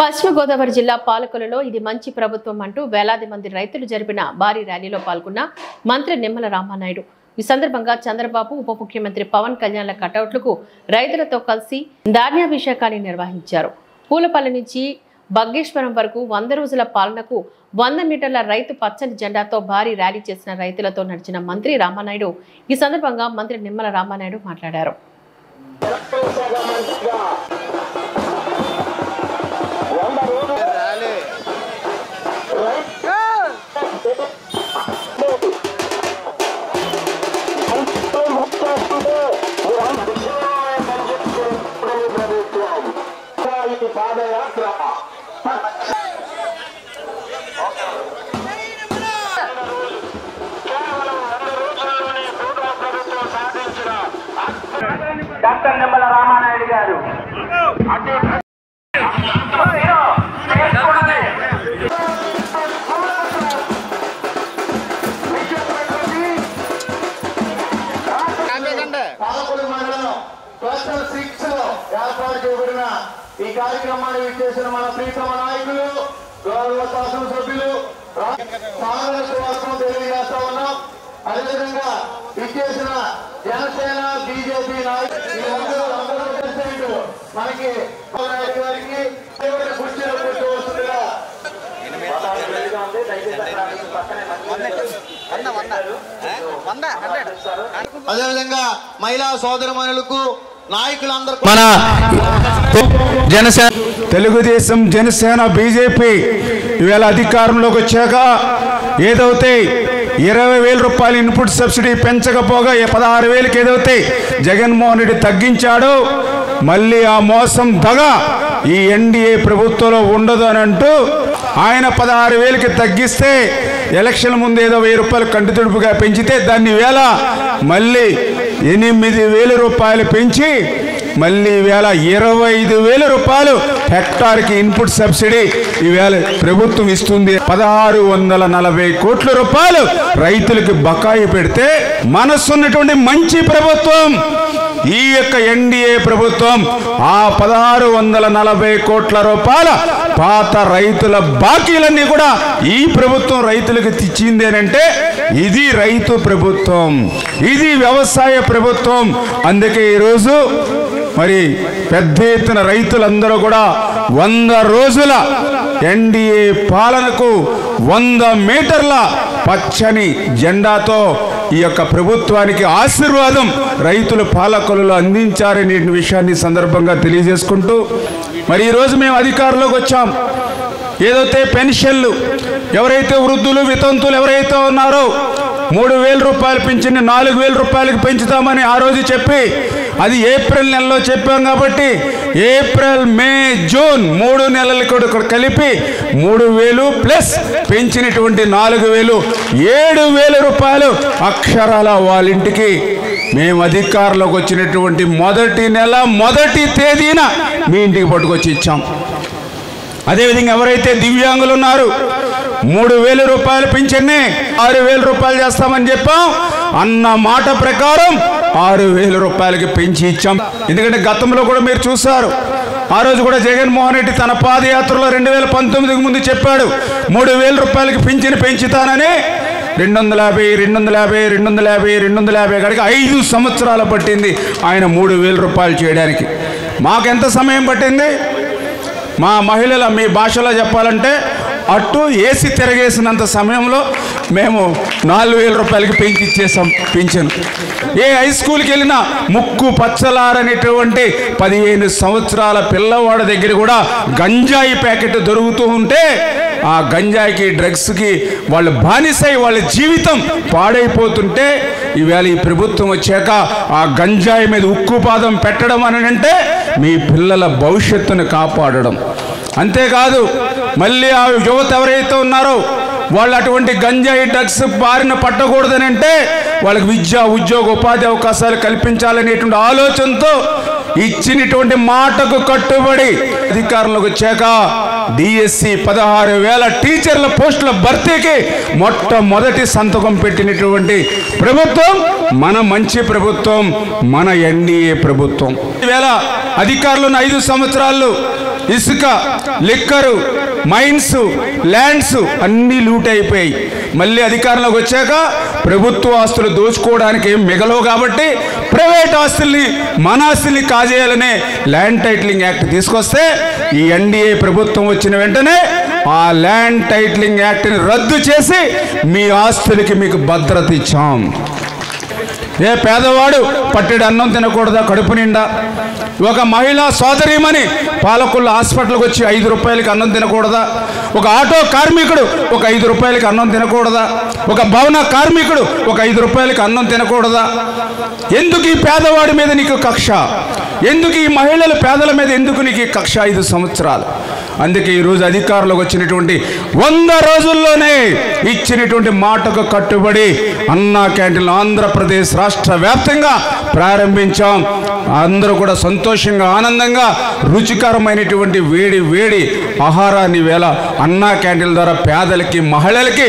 పశ్చిమ గోదావరి జిల్లా పాలకొల్లులో ఇది మంచి ప్రభుత్వం అంటూ వేలాది మంది రైతులు జరిపిన భారీ ర్యాలీలో పాల్గొన్న మంత్రి నిమ్మల రామానాయుడు. ఈ సందర్భంగా చంద్రబాబు, ఉప ముఖ్యమంత్రి పవన్ కళ్యాణ్ల కటౌట్లకు రైతులతో కలిసి ధాన్యాభిషేకాన్ని నిర్వహించారు. పూలపల్లి నుంచి బగ్గేశ్వరం వరకు 100 రోజుల పాలనకు 100 మీటర్ల రైతు పచ్చని జెండాతో భారీ ర్యాలీ చేసిన రైతులతో నడిచిన మంత్రి రామానాయుడు. ఈ సందర్భంగా మంత్రి నిమ్మల రామానాయుడు మాట్లాడారు. డాక్టర్ నిమ్మల రామానాయుడు గారు పాలకొల్లు మండలం క్లస్టర్ 6 లో ఏర్పాటు చేయబడిన ఈ కార్యక్రమాన్ని విచ్చేసిన మన ప్రీతమ నాయకులు, గౌరవ శాసనసభ్యులు స్వాగతం తెలియజేస్తా ఉన్నాం. అదేవిధంగా విచ్చేసిన జనసేన, బీజేపీ నాయకులు మనకి నాయుడు గారికి కుర్చీలో కూర్చోవలసిందిగా అదేవిధంగా మహిళా సోదరమణులకు నాయకులందరూ మన జనసేన, తెలుగుదేశం, జనసేన, బీజేపీ ఇవాళ అధికారంలోకి వచ్చాక ఏదైతే 20,000 రూపాయలు ఇన్పుట్ సబ్సిడీ పెంచకపోగా 16,000కి ఏదైతే జగన్మోహన్ రెడ్డి తగ్గించాడో మళ్ళీ ఆ మోసం దగ ఈ ఎన్డీఏ ప్రభుత్వంలో ఉండదు అని అంటూ ఆయన 16,000కి తగ్గిస్తే ఎలక్షన్ ముందు ఏదో 1,000 రూపాయలు కంటితుడుపుగా పెంచితే దాన్ని వేళ మళ్ళీ 8,000 రూపాయలు పెంచి మళ్ళీ ఈవేళ 25,000 రూపాయలు హెక్టార్కి ఇన్పుట్ సబ్సిడీ ఈవేళ ప్రభుత్వం ఇస్తుంది. 1,640 కోట్ల రూపాయలు రైతులకు బకాయి పెడితే మనసున్నటువంటి మంచి ప్రభుత్వం ఈ యొక్క ఎన్డీఏ ప్రభుత్వం ఆ 1,640 కోట్ల రూపాయల పాత రైతుల బాకీలన్నీ కూడా ఈ ప్రభుత్వం రైతులకు తెచ్చిందేనంటే ఇది రైతు ప్రభుత్వం, ఇది వ్యవసాయ ప్రభుత్వం. అందుకే ఈరోజు మరి పెద్ద ఎత్తున రైతులందరూ కూడా 100 రోజుల ఎన్డీఏ పాలనకు 100 మీటర్ల పచ్చని జెండాతో ఈ యొక్క ప్రభుత్వానికి ఆశీర్వాదం రైతుల పాలకులలో అందించారనే విషయాన్ని సందర్భంగా తెలియజేసుకుంటూ మరి ఈరోజు మేము అధికారంలోకి వచ్చాం. ఏదైతే పెన్షన్లు ఎవరైతే వృద్ధులు, వితంతులు ఎవరైతే ఉన్నారో 3,000 రూపాయలు పెంచింది 4,000 రూపాయలకు పెంచుతామని ఆ రోజు చెప్పి అది ఏప్రిల్ నెలలో చెప్పాం కాబట్టి ఏప్రిల్, మే, జూన్ 3 నెలలు కూడా కలిపి 3,000 ప్లస్ పెంచినటువంటి 4,000 7,000 రూపాయలు అక్షరాల వాళ్ళ ఇంటికి మేము అధికారంలోకి వచ్చినటువంటి మొదటి నెల మొదటి తేదీన మీ ఇంటికి పట్టుకొచ్చి ఇచ్చాం. అదేవిధంగా ఎవరైతే దివ్యాంగులు ఉన్నారు 3,000 రూపాయలు పింఛన్ని 6,000 రూపాయలు చేస్తామని చెప్పాం. అన్న మాట ప్రకారం 6,000 రూపాయలకి పెంచి ఇచ్చాం. ఎందుకంటే గతంలో కూడా మీరు చూశారు, ఆ రోజు కూడా జగన్మోహన్ రెడ్డి తన పాదయాత్రలో 2019కి ముందు చెప్పాడు 3,000 రూపాయలకి పింఛని పెంచుతానని. 250 కాడికి 5 సంవత్సరాలు పట్టింది ఆయన 3,000 రూపాయలు చేయడానికి. మాకెంత సమయం పట్టింది? మా మహిళల మీ భాషలో చెప్పాలంటే అటు ఏసి తిరగేసినంత సమయంలో మేము 4,000 రూపాయలకి పెంచి ఇచ్చేసాం పింఛను. ఏ హై స్కూల్కి వెళ్ళినా ముక్కు పచ్చలారనేటువంటి 15 సంవత్సరాల పిల్లవాడి దగ్గర కూడా గంజాయి ప్యాకెట్ దొరుకుతూ ఉంటే ఆ గంజాయికి, డ్రగ్స్కి వాళ్ళు బానిసై వాళ్ళ జీవితం పాడైపోతుంటే ఈవేళ ఈ ప్రభుత్వం వచ్చాక ఆ గంజాయి మీద ఉక్కుపాదం పెట్టడం అని అంటే మీ పిల్లల భవిష్యత్తును కాపాడడం. అంతేకాదు మళ్ళీ ఆ యువత ఎవరైతే ఉన్నారో వాళ్ళు అటువంటి గంజాయి, డ్రగ్స్ బారిన పట్టకూడదని అంటే వాళ్ళకి విద్య, ఉద్యోగ, ఉపాధి అవకాశాలు కల్పించాలనేటువంటి ఆలోచనతో ఇచ్చినటువంటి మాటకు కట్టుబడి అధికారంలోకి వచ్చాక డిఎస్సి 16,000 టీచర్ల పోస్టుల భర్తీకి మొట్టమొదటి సంతకం పెట్టినటువంటి ప్రభుత్వం మన మంచి ప్రభుత్వం, మన ఎన్డీఏ ప్రభుత్వం. ఈవేళ అధికారులు 5 సంవత్సరాలు ఇసుక, లిక్కరు, మైన్స్, ల్యాండ్స్ అన్నీ లూట్ అయిపోయాయి. మళ్ళీ అధికారంలోకి వచ్చాక ప్రభుత్వ ఆస్తులు దోచుకోవడానికి ఏం మిగలవు కాబట్టి ప్రైవేట్ ఆస్తుల్ని, మన ఆస్తుల్ని కాజేయాలనే ల్యాండ్ టైటిలింగ్ యాక్ట్ తీసుకొస్తే ఈ ఎన్డీఏ ప్రభుత్వం వచ్చిన వెంటనే ఆ ల్యాండ్ టైటిలింగ్ యాక్ట్ని రద్దు చేసి మీ ఆస్తులకి మీకు భద్రత ఇచ్చాం. ఏ పేదవాడు పట్టెడు అన్నం తినకూడదా కడుపు నిండా? ఒక మహిళా సోదరీమణి పాలకొల్లు హాస్పిటల్కి వచ్చి 5 రూపాయలకి అన్నం తినకూడదా? ఒక ఆటో కార్మికుడు ఒక 5 రూపాయలకి అన్నం తినకూడదా? ఒక భవన కార్మికుడు ఒక 5 రూపాయలకి అన్నం తినకూడదా? ఎందుకు ఈ పేదవాడి మీద నీకు కక్ష? ఎందుకు ఈ మహిళల పేదల మీద ఎందుకు నీకు ఈ కక్ష? 5 సంవత్సరాలు. అందుకే ఈరోజు అధికారంలోకి వచ్చినటువంటి 100 రోజుల్లోనే ఇచ్చినటువంటి మాటకు కట్టుబడి అన్నా క్యాంటీన్లు ఆంధ్రప్రదేశ్ రాష్ట్ర వ్యాప్తంగా ప్రారంభించాం. అందరూ కూడా సంతోషంగా, ఆనందంగా రుచికరమైనటువంటి వేడి వేడి ఆహారాన్ని వేళ అన్నా క్యాంటీన్ల ద్వారా పేదలకి, మహిళలకి